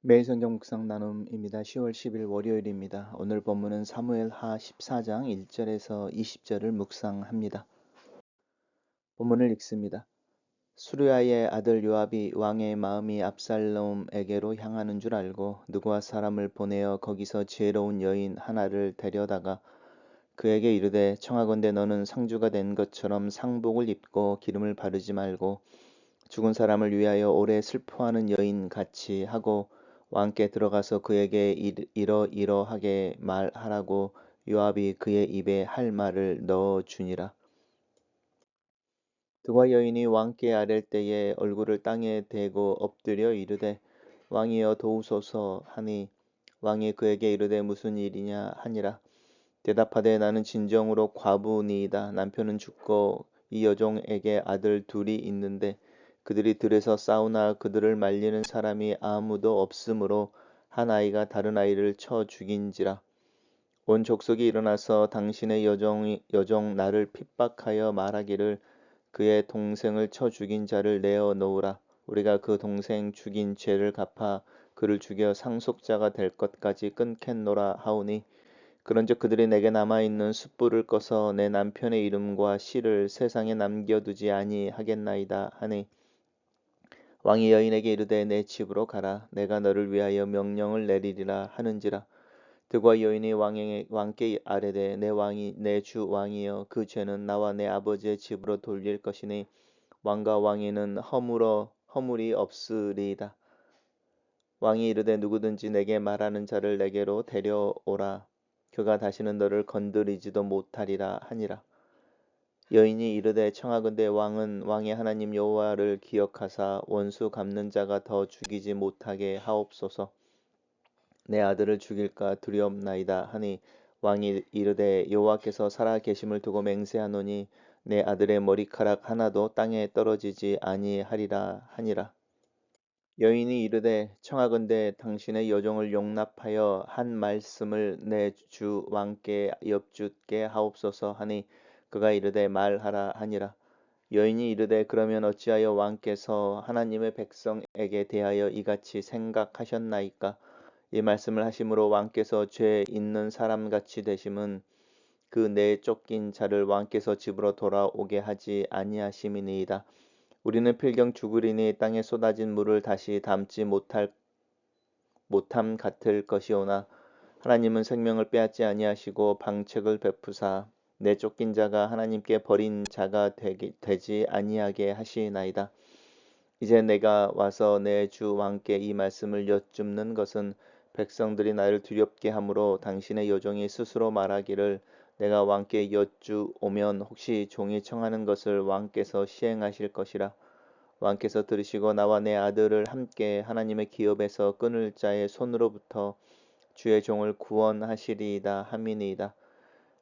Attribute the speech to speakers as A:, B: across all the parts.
A: 매일 성경 묵상 나눔입니다. 10월 10일 월요일입니다. 오늘 본문은 사무엘하 14장 1절에서 20절을 묵상합니다. 본문을 읽습니다. 수르야의 아들 요압이 왕의 마음이 압살롬에게로 향하는 줄 알고 느고와 사람을 보내어 거기서 지혜로운 여인 하나를 데려다가 그에게 이르되 청하건대 너는 상주가 된 것처럼 상복을 입고 기름을 바르지 말고 죽은 사람을 위하여 오래 슬퍼하는 여인 같이 하고 왕께 들어가서 그에게 이러이러하게 말하라고 요압이 그의 입에 할 말을 넣어 주니라. 그와 여인이 왕께 아랠 때에 얼굴을 땅에 대고 엎드려 이르되 왕이여 도우소서 하니 왕이 그에게 이르되 무슨 일이냐 하니라. 대답하되 나는 진정으로 과부니이다. 남편은 죽고 이 여종에게 아들 둘이 있는데 그들이 들에서 싸우나 그들을 말리는 사람이 아무도 없으므로 한 아이가 다른 아이를 쳐 죽인지라. 온 족속이 일어나서 당신의 여종 나를 핍박하여 말하기를 그의 동생을 쳐 죽인 자를 내어 놓으라. 우리가 그 동생 죽인 죄를 갚아 그를 죽여 상속자가 될 것까지 끊겠노라 하오니 그런즉 그들이 내게 남아있는 숯불을 꺼서 내 남편의 이름과 시를 세상에 남겨두지 아니하겠나이다 하니 왕이 여인에게 이르되 내 집으로 가라. 내가 너를 위하여 명령을 내리리라 하는지라. 그와 여인이 왕께 아뢰되 내 주 왕이여 그 죄는 나와 내 아버지의 집으로 돌릴 것이니 왕과 왕위는 허물이 없으리이다. 왕이 이르되 누구든지 내게 말하는 자를 내게로 데려오라. 그가 다시는 너를 건드리지도 못하리라 하니라. 여인이 이르되 청하건대 왕은 왕의 하나님 여호와를 기억하사 원수 갚는 자가 더 죽이지 못하게 하옵소서. 내 아들을 죽일까 두렵나이다 하니 왕이 이르되 여호와께서 살아 계심을 두고 맹세하노니 내 아들의 머리카락 하나도 땅에 떨어지지 아니하리라 하니라. 여인이 이르되 청하건대 당신의 여종을 용납하여 한 말씀을 내 주 왕께 여쭙게 하옵소서 하니 그가 이르되 말하라 하니라. 여인이 이르되 그러면 어찌하여 왕께서 하나님의 백성에게 대하여 이같이 생각하셨나이까. 이 말씀을 하심으로 왕께서 죄 있는 사람같이 되심은 그 내쫓긴 자를 왕께서 집으로 돌아오게 하지 아니하심이니이다. 우리는 필경 죽으리니 땅에 쏟아진 물을 다시 담지 못함 같을 것이오나 하나님은 생명을 빼앗지 아니하시고 방책을 베푸사 내쫓긴 자가 하나님께 버린 자가 되지 아니하게 하시나이다. 이제 내가 와서 내 주 왕께 이 말씀을 여쭙는 것은 백성들이 나를 두렵게 하므로 당신의 여종이 스스로 말하기를 내가 왕께 여쭈오면 혹시 종이 청하는 것을 왕께서 시행하실 것이라. 왕께서 들으시고 나와 내 아들을 함께 하나님의 기업에서 끊을 자의 손으로부터 주의 종을 구원하시리이다 함이니이다.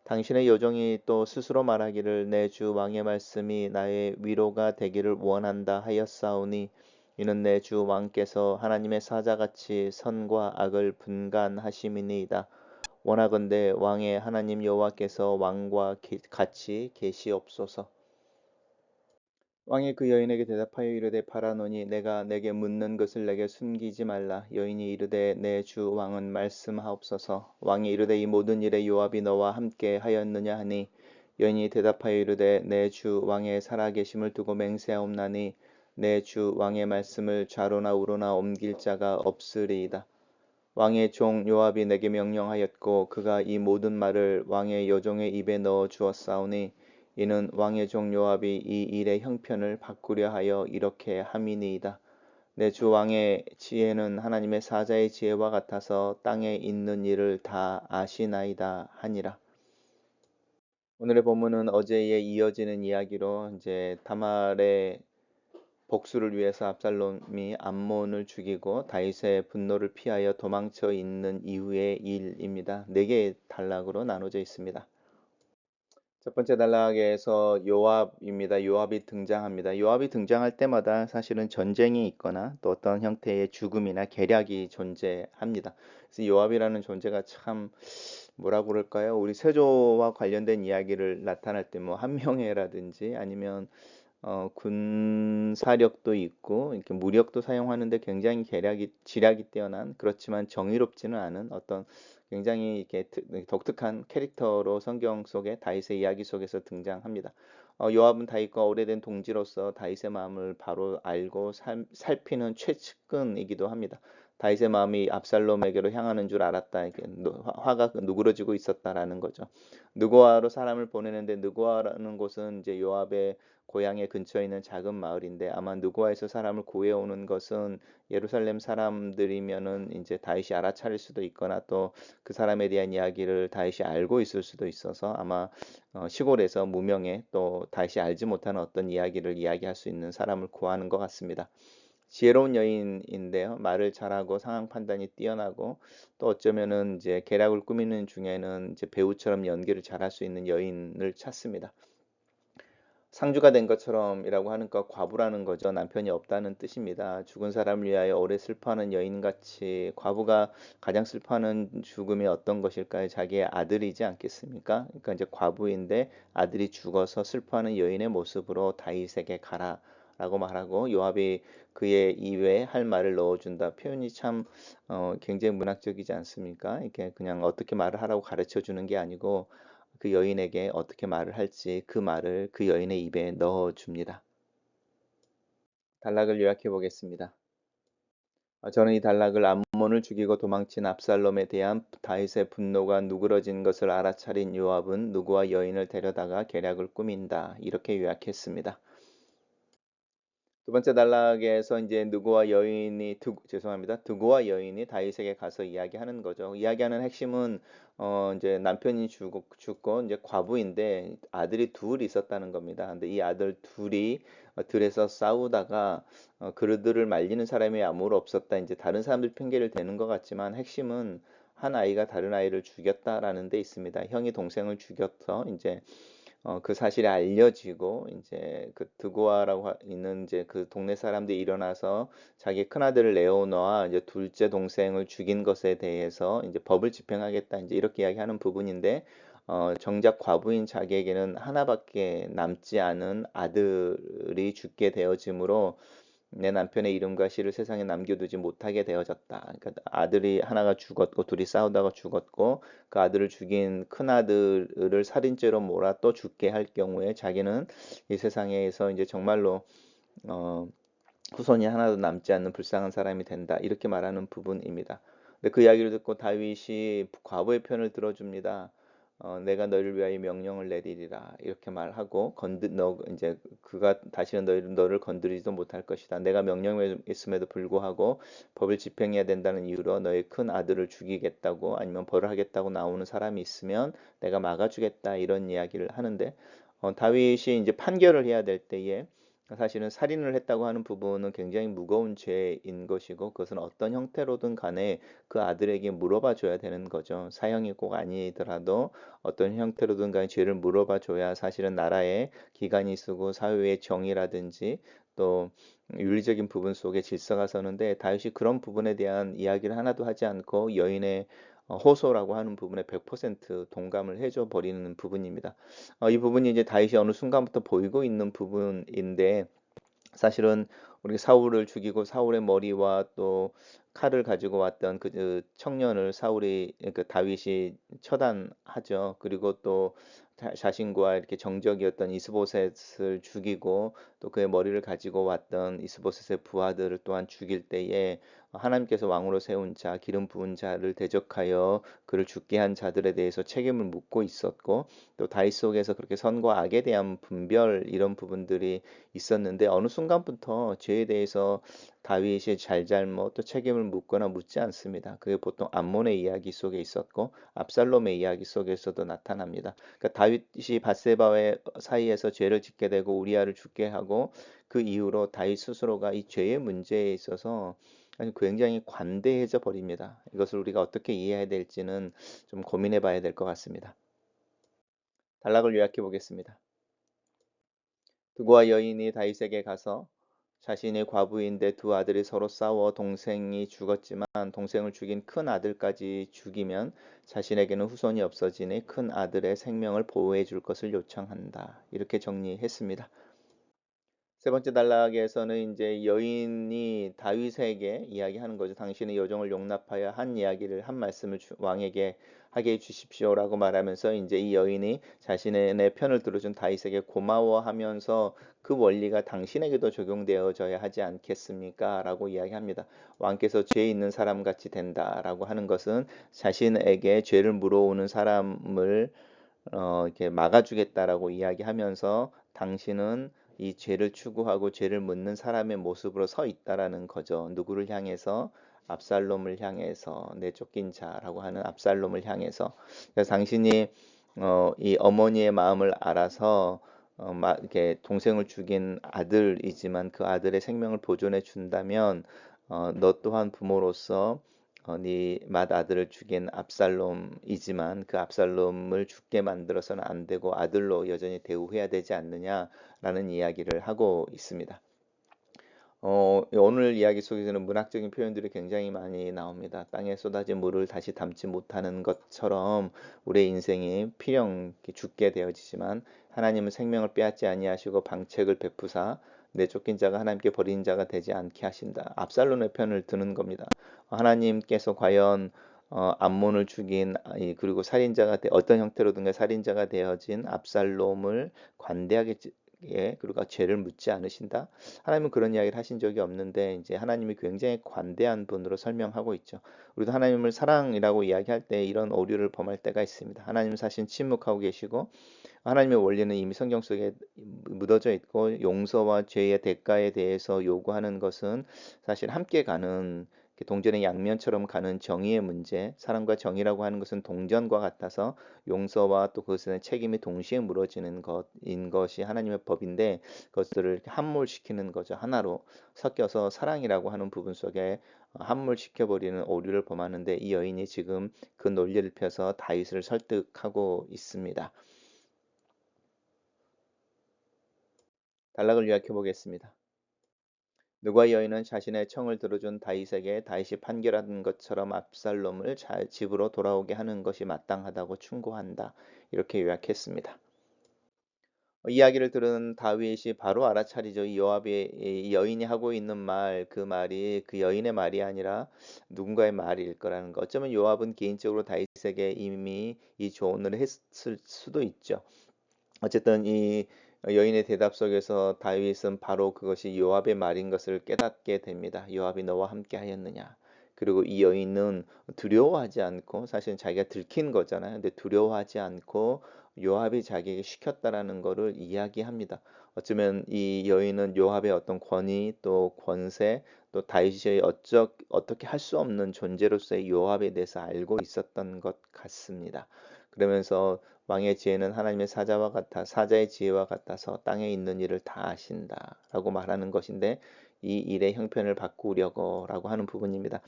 A: 당신의 여종이 또 스스로 말하기를 내 주 왕의 말씀이 나의 위로가 되기를 원한다 하였사오니 이는 내 주 왕께서 하나님의 사자같이 선과 악을 분간하심이니이다. 원하건대 왕의 하나님 여호와께서 왕과 같이 계시옵소서. 왕이 그 여인에게 대답하여 이르되 바라노니 내가 내게 묻는 것을 내게 숨기지 말라. 여인이 이르되 내 주 왕은 말씀하옵소서. 왕이 이르되 이 모든 일에 요압이 너와 함께 하였느냐 하니 여인이 대답하여 이르되 내 주 왕의 살아계심을 두고 맹세하옵나니 내 주 왕의 말씀을 좌로나 우로나 옮길 자가 없으리이다. 왕의 종 요압이 내게 명령하였고 그가 이 모든 말을 왕의 여종의 입에 넣어 주었사오니 이는 왕의 종 요압이 이 일의 형편을 바꾸려 하여 이렇게 함이니이다. 내 주 왕의 지혜는 하나님의 사자의 지혜와 같아서 땅에 있는 일을 다 아시나이다 하니라. 오늘의 본문은 어제에 이어지는 이야기로 이제 다말의 복수를 위해서 압살롬이 암몬을 죽이고 다윗의 분노를 피하여 도망쳐 있는 이후의 일입니다. 4개의 단락으로 나눠져 있습니다. 첫 번째 단락에서 요압입니다. 요압이 등장합니다. 요압이 등장할 때마다 사실은 전쟁이 있거나 또 어떤 형태의 죽음이나 계략이 존재합니다. 그래서 요압이라는 존재가 참 뭐라고 그럴까요? 우리 세조와 관련된 이야기를 나타날 때 뭐 한명회라든지 아니면 군사력도 있고 이렇게 무력도 사용하는데 굉장히 지략이 뛰어난 그렇지만 정의롭지는 않은 어떤 굉장히 이렇게 독특한 캐릭터로 성경 속의 다윗의 이야기 속에서 등장합니다. 요압은 다윗과 오래된 동지로서 다윗의 마음을 바로 알고 살피는 최측근이기도 합니다. 다윗의 마음이 압살롬에게로 향하는 줄 알았다. 이렇게 화가 누그러지고 있었다라는 거죠. 느고아로 사람을 보내는데 느고아라는 곳은 이제 요압의 고향의 근처에 있는 작은 마을인데 아마 느고아에서 사람을 구해오는 것은 예루살렘 사람들이면은 이제 다윗이 알아차릴 수도 있거나 또 그 사람에 대한 이야기를 다윗이 알고 있을 수도 있어서 아마 시골에서 무명의 또 다윗이 알지 못하는 어떤 이야기를 이야기할 수 있는 사람을 구하는 것 같습니다. 지혜로운 여인인데요. 말을 잘하고 상황 판단이 뛰어나고 또 어쩌면은 이제 계략을 꾸미는 중에는 이제 배우처럼 연기를 잘할 수 있는 여인을 찾습니다. 상주가 된 것처럼이라고 하는 거 과부라는 거죠. 남편이 없다는 뜻입니다. 죽은 사람을 위하여 오래 슬퍼하는 여인같이 과부가 가장 슬퍼하는 죽음이 어떤 것일까요? 자기의 아들이지 않겠습니까? 그러니까 이제 과부인데 아들이 죽어서 슬퍼하는 여인의 모습으로 다윗에게 가라. 라고 말하고 요압이 그의 입에 할 말을 넣어준다. 표현이 참 굉장히 문학적이지 않습니까? 이게 그냥 어떻게 말을 하라고 가르쳐 주는 게 아니고 그 여인에게 어떻게 말을 할지 그 말을 그 여인의 입에 넣어 줍니다. 단락을 요약해 보겠습니다. 저는 이 단락을 암몬을 죽이고 도망친 압살롬에 대한 다윗의 분노가 누그러진 것을 알아차린 요압은 누구와 여인을 데려다가 계략을 꾸민다. 이렇게 요약했습니다. 두 번째 단락에서 이제 죄송합니다. 두고와 여인이 다윗에게 가서 이야기하는 거죠. 이야기하는 핵심은 이제 남편이 죽고 이제 과부인데 아들이 둘 있었다는 겁니다. 근데 이 아들 둘이 들에서 싸우다가 그들을 말리는 사람이 아무도 없었다. 이제 다른 사람들 핑계를 대는 것 같지만 핵심은 한 아이가 다른 아이를 죽였다라는 데 있습니다. 형이 동생을 죽여서 이제 그 사실이 알려지고 이제 그 드고아라고 있는 이제 그 동네 사람들이 일어나서 자기 큰아들을 레오노와 이제 둘째 동생을 죽인 것에 대해서 이제 법을 집행하겠다 이제 이렇게 이야기하는 부분인데 정작 과부인 자기에게는 하나밖에 남지 않은 아들이 죽게 되어지므로 내 남편의 이름과 시를 세상에 남겨두지 못하게 되어졌다. 그러니까 아들이 하나가 죽었고 둘이 싸우다가 죽었고 그 아들을 죽인 큰 아들을 살인죄로 몰아 또 죽게 할 경우에 자기는 이 세상에서 이제 정말로 어, 후손이 하나도 남지 않는 불쌍한 사람이 된다. 이렇게 말하는 부분입니다. 근데 그 이야기를 듣고 다윗이 과부의 편을 들어줍니다. 내가 너를 위하여 명령을 내리리라 이렇게 말하고 너 이제 그가 다시는 너를 건드리지도 못할 것이다. 내가 명령했음에도 불구하고 법을 집행해야 된다는 이유로 너의 큰 아들을 죽이겠다고 아니면 벌을 하겠다고 나오는 사람이 있으면 내가 막아주겠다 이런 이야기를 하는데 다윗이 이제 판결을 해야 될 때에 사실은 살인을 했다고 하는 부분은 굉장히 무거운 죄인 것이고 그것은 어떤 형태로든 간에 그 아들에게 물어봐 줘야 되는 거죠. 사형이 꼭 아니더라도 어떤 형태로든 간에 죄를 물어봐 줘야 사실은 나라에 기간이 쓰고 사회의 정의라든지 또 윤리적인 부분 속에 질서가 서는데 다윗이 그런 부분에 대한 이야기를 하나도 하지 않고 여인의 호소라고 하는 부분에 100% 동감을 해줘 버리는 부분입니다. 이 부분이 이제 다윗이 어느 순간부터 보이고 있는 부분인데 사실은 우리 사울을 죽이고 사울의 머리와 또 칼을 가지고 왔던 그 청년을 그 다윗이 처단하죠. 그리고 또 자신과 이렇게 정적이었던 이스보셋을 죽이고 또 그의 머리를 가지고 왔던 이스보셋의 부하들을 또한 죽일 때에 하나님께서 왕으로 세운 자, 기름 부은 자를 대적하여 그를 죽게 한 자들에 대해서 책임을 묻고 있었고 또 다윗 속에서 그렇게 선과 악에 대한 분별 이런 부분들이 있었는데 어느 순간부터 죄에 대해서 다윗이 잘잘못 또 책임을 묻거나 묻지 않습니다. 그게 보통 암몬의 이야기 속에 있었고 압살롬의 이야기 속에서도 나타납니다. 그러니까 다윗이 밧세바의 사이에서 죄를 짓게 되고 우리아를 죽게 하고 그 이후로 다윗 스스로가 이 죄의 문제에 있어서 아주 굉장히 관대해져 버립니다. 이것을 우리가 어떻게 이해해야 될지는 좀 고민해 봐야 될 것 같습니다. 단락을 요약해 보겠습니다. 두고와 여인이 다윗에게 가서 자신의 과부인데 두 아들이 서로 싸워 동생이 죽었지만 동생을 죽인 큰 아들까지 죽이면 자신에게는 후손이 없어지니 큰 아들의 생명을 보호해 줄 것을 요청한다. 이렇게 정리했습니다. 세 번째 단락에서는 이제 여인이 다윗에게 이야기하는 거죠. 당신의 여종을 용납하여 한 이야기를 한 말씀을 왕에게 하게 해 주십시오라고 말하면서 이제 이 여인이 자신의 편을 들어준 다윗에게 고마워하면서 그 원리가 당신에게도 적용되어져야 하지 않겠습니까? 라고 이야기합니다. 왕께서 죄 있는 사람 같이 된다라고 하는 것은 자신에게 죄를 물어오는 사람을 이렇게 막아주겠다라고 이야기하면서 당신은 이 죄를 추구하고 죄를 묻는 사람의 모습으로 서 있다라는 거죠. 누구를 향해서? 압살롬을 향해서, 내쫓긴 자라고 하는 압살롬을 향해서. 그래서 당신이 이 어머니의 마음을 알아서 이렇게 동생을 죽인 아들이지만 그 아들의 생명을 보존해 준다면 너 또한 부모로서 네 맏아들을 죽인 압살롬이지만 그 압살롬을 죽게 만들어서는 안 되고 아들로 여전히 대우해야 되지 않느냐라는 이야기를 하고 있습니다. 오늘 이야기 속에서는 문학적인 표현들이 굉장히 많이 나옵니다. 땅에 쏟아진 물을 다시 담지 못하는 것처럼 우리의 인생이 필연 죽게 되어지지만 하나님은 생명을 빼앗지 아니하시고 방책을 베푸사 내쫓긴 자가 하나님께 버린 자가 되지 않게 하신다. 압살롬의 편을 드는 겁니다. 하나님께서 과연 암몬을 죽인 그리고 살인자가 어떤 형태로든가 살인자가 되어진 압살롬을 관대하게 그리고 죄를 묻지 않으신다. 하나님은 그런 이야기를 하신 적이 없는데 이제 하나님이 굉장히 관대한 분으로 설명하고 있죠. 우리도 하나님을 사랑이라고 이야기할 때 이런 오류를 범할 때가 있습니다. 하나님은 사실 침묵하고 계시고 하나님의 원리는 이미 성경 속에 묻어져 있고 용서와 죄의 대가에 대해서 요구하는 것은 사실 함께 가는 동전의 양면처럼 가는 정의의 문제, 사랑과 정의라고 하는 것은 동전과 같아서 용서와 또 그것에 책임이 동시에 물어지는 것인 것이 하나님의 법인데 그것들을 함몰시키는 거죠. 하나로 섞여서 사랑이라고 하는 부분 속에 함몰시켜버리는 오류를 범하는데 이 여인이 지금 그 논리를 펴서 다윗을 설득하고 있습니다. 단락을 요약해 보겠습니다. 누가 여인은 자신의 청을 들어준 다윗에게 다윗이 판결한 것처럼 압살롬을 잘 집으로 돌아오게 하는 것이 마땅하다고 충고한다. 이렇게 요약했습니다. 이야기를 들은 다윗이 바로 알아차리죠. 이 여인이 하고 있는 말, 그 말이 그 여인의 말이 아니라 누군가의 말일 거라는 거. 어쩌면 요압은 개인적으로 다윗에게 이미 이 조언을 했을 수도 있죠. 어쨌든 이 여인의 대답 속에서 다윗은 바로 그것이 요압의 말인 것을 깨닫게 됩니다. 요압이 너와 함께 하였느냐. 그리고 이 여인은 두려워하지 않고 사실은 자기가 들킨 거잖아요. 근데 두려워하지 않고 요압이 자기에게 시켰다라는 것을 이야기합니다. 어쩌면 이 여인은 요압의 어떤 권위 또 권세 또 다윗이 어떻게 할 수 없는 존재로서의 요압에 대해서 알고 있었던 것 같습니다. 그러면서 왕의 지혜는 하나님의 사자의 지혜와 같아서 땅에 있는 일을 다 아신다라고 말하는 것인데 이 일의 형편을 바꾸려고라고 하는 부분입니다.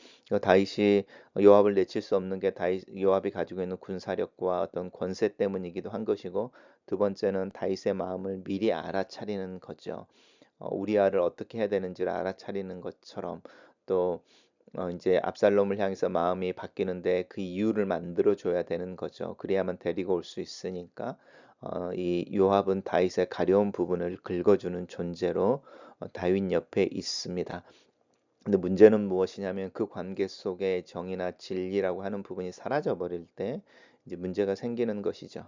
A: 다윗이 요압을 내칠 수 없는 게 요압이 가지고 있는 군사력과 어떤 권세 때문이기도 한 것이고 두 번째는 다윗의 마음을 미리 알아차리는 거죠. 우리아를 어떻게 해야 되는지를 알아차리는 것처럼 또 이제 압살롬을 향해서 마음이 바뀌는데 그 이유를 만들어 줘야 되는 거죠. 그래야만 데리고 올 수 있으니까 이 요압은 다윗의 가려운 부분을 긁어주는 존재로 다윗 옆에 있습니다. 근데 문제는 무엇이냐면 그 관계 속에 정의나 진리라고 하는 부분이 사라져 버릴 때 이제 문제가 생기는 것이죠.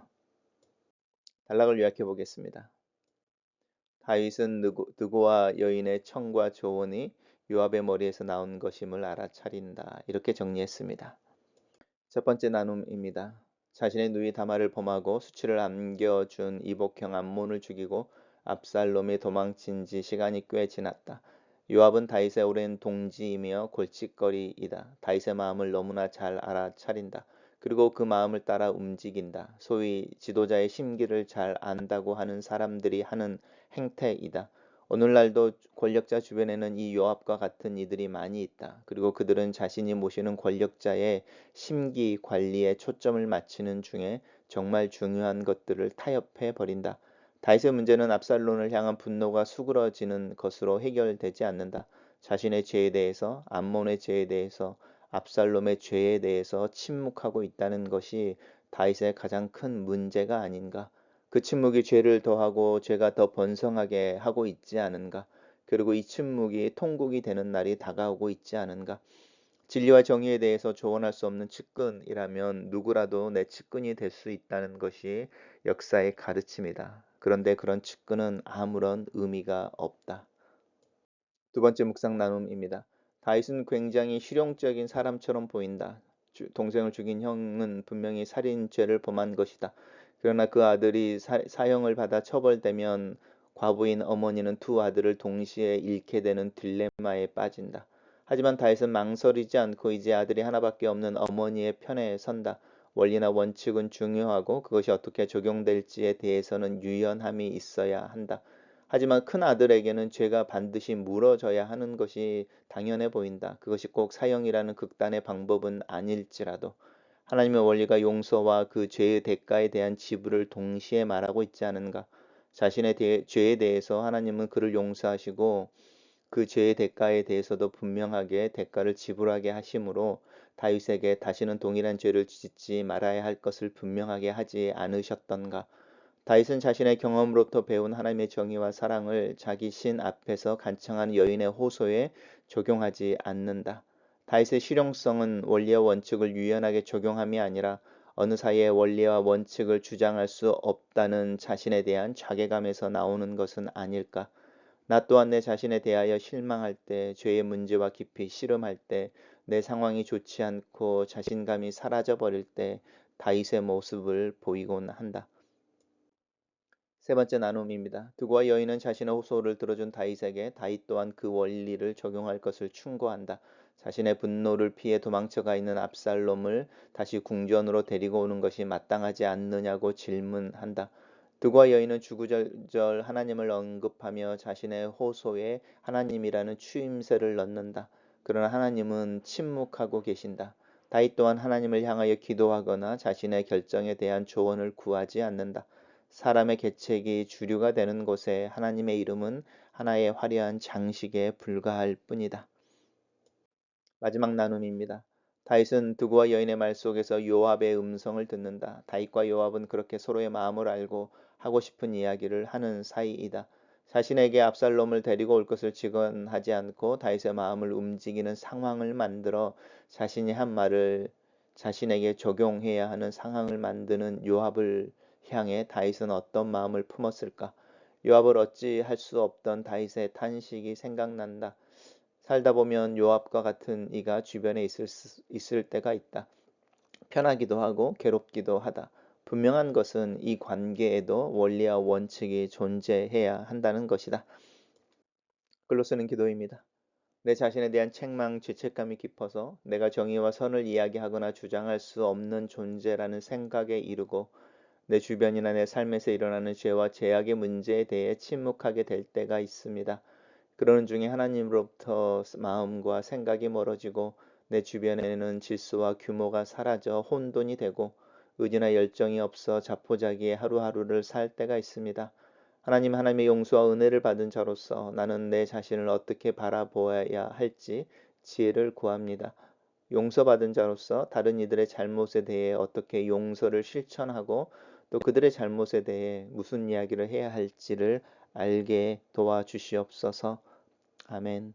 A: 단락을 요약해 보겠습니다. 다윗은 느고와 여인의 청과 조언이 요압의 머리에서 나온 것임을 알아차린다. 이렇게 정리했습니다. 첫 번째 나눔입니다. 자신의 누이 다말을 범하고 수치를 안겨준 이복형 암몬을 죽이고 압살롬이 도망친 지 시간이 꽤 지났다. 요압은 다윗의 오랜 동지이며 골칫거리이다. 다윗의 마음을 너무나 잘 알아차린다. 그리고 그 마음을 따라 움직인다. 소위 지도자의 심기를 잘 안다고 하는 사람들이 하는 행태이다. 오늘날도 권력자 주변에는 이 요압과 같은 이들이 많이 있다. 그리고 그들은 자신이 모시는 권력자의 심기 관리에 초점을 맞추는 중에 정말 중요한 것들을 타협해 버린다. 다윗의 문제는 압살롬을 향한 분노가 수그러지는 것으로 해결되지 않는다. 자신의 죄에 대해서, 암몬의 죄에 대해서, 압살롬의 죄에 대해서 침묵하고 있다는 것이 다윗의 가장 큰 문제가 아닌가. 그 침묵이 죄를 더하고 죄가 더 번성하게 하고 있지 않은가? 그리고 이 침묵이 통곡이 되는 날이 다가오고 있지 않은가? 진리와 정의에 대해서 조언할 수 없는 측근이라면 누구라도 내 측근이 될 수 있다는 것이 역사의 가르침이다. 그런데 그런 측근은 아무런 의미가 없다. 두 번째 묵상 나눔입니다. 다윗은 굉장히 실용적인 사람처럼 보인다. 동생을 죽인 형은 분명히 살인죄를 범한 것이다. 그러나 그 아들이 사형을 받아 처벌되면 과부인 어머니는 두 아들을 동시에 잃게 되는 딜레마에 빠진다. 하지만 다윗은 망설이지 않고 이제 아들이 하나밖에 없는 어머니의 편에 선다. 원리나 원칙은 중요하고 그것이 어떻게 적용될지에 대해서는 유연함이 있어야 한다. 하지만 큰 아들에게는 죄가 반드시 물어져야 하는 것이 당연해 보인다. 그것이 꼭 사형이라는 극단의 방법은 아닐지라도 하나님의 원리가 용서와 그 죄의 대가에 대한 지불을 동시에 말하고 있지 않은가? 자신의 죄에 대해서 하나님은 그를 용서하시고 그 죄의 대가에 대해서도 분명하게 대가를 지불하게 하심으로 다윗에게 다시는 동일한 죄를 짓지 말아야 할 것을 분명하게 하지 않으셨던가? 다윗은 자신의 경험으로부터 배운 하나님의 정의와 사랑을 자기 신 앞에서 간청하는 여인의 호소에 적용하지 않는다. 다윗의 실용성은 원리와 원칙을 유연하게 적용함이 아니라 어느 사이에 원리와 원칙을 주장할 수 없다는 자신에 대한 자괴감에서 나오는 것은 아닐까. 나 또한 내 자신에 대하여 실망할 때, 죄의 문제와 깊이 씨름할 때, 내 상황이 좋지 않고 자신감이 사라져 버릴 때 다윗의 모습을 보이곤 한다. 세 번째 나눔입니다. 두고와 여인은 자신의 호소를 들어준 다윗에게 다윗 또한 그 원리를 적용할 것을 충고한다. 자신의 분노를 피해 도망쳐가 있는 압살롬을 다시 궁전으로 데리고 오는 것이 마땅하지 않느냐고 질문한다. 두고와 여인은 주구절절 하나님을 언급하며 자신의 호소에 하나님이라는 추임새를 넣는다. 그러나 하나님은 침묵하고 계신다. 다윗 또한 하나님을 향하여 기도하거나 자신의 결정에 대한 조언을 구하지 않는다. 사람의 계책이 주류가 되는 곳에 하나님의 이름은 하나의 화려한 장식에 불과할 뿐이다. 마지막 나눔입니다. 다윗은 두고와 여인의 말 속에서 요압의 음성을 듣는다. 다윗과 요압은 그렇게 서로의 마음을 알고 하고 싶은 이야기를 하는 사이이다. 자신에게 압살롬을 데리고 올 것을 직언하지 않고 다윗의 마음을 움직이는 상황을 만들어 자신이 한 말을 자신에게 적용해야 하는 상황을 만드는 요압을 향해 다윗은 어떤 마음을 품었을까? 요압을 어찌 할 수 없던 다윗의 탄식이 생각난다. 살다 보면 요압과 같은 이가 주변에 있을 때가 있다. 편하기도 하고 괴롭기도 하다. 분명한 것은 이 관계에도 원리와 원칙이 존재해야 한다는 것이다. 글로 쓰는 기도입니다. 내 자신에 대한 책망, 죄책감이 깊어서 내가 정의와 선을 이야기하거나 주장할 수 없는 존재라는 생각에 이르고 내 주변이나 내 삶에서 일어나는 죄와 제약의 문제에 대해 침묵하게 될 때가 있습니다. 그러는 중에 하나님으로부터 마음과 생각이 멀어지고 내 주변에는 질서와 규모가 사라져 혼돈이 되고 의지나 열정이 없어 자포자기의 하루하루를 살 때가 있습니다. 하나님의 용서와 은혜를 받은 자로서 나는 내 자신을 어떻게 바라보아야 할지 지혜를 구합니다. 용서받은 자로서 다른 이들의 잘못에 대해 어떻게 용서를 실천하고 또 그들의 잘못에 대해 무슨 이야기를 해야 할지를 알게 도와주시옵소서. 아멘.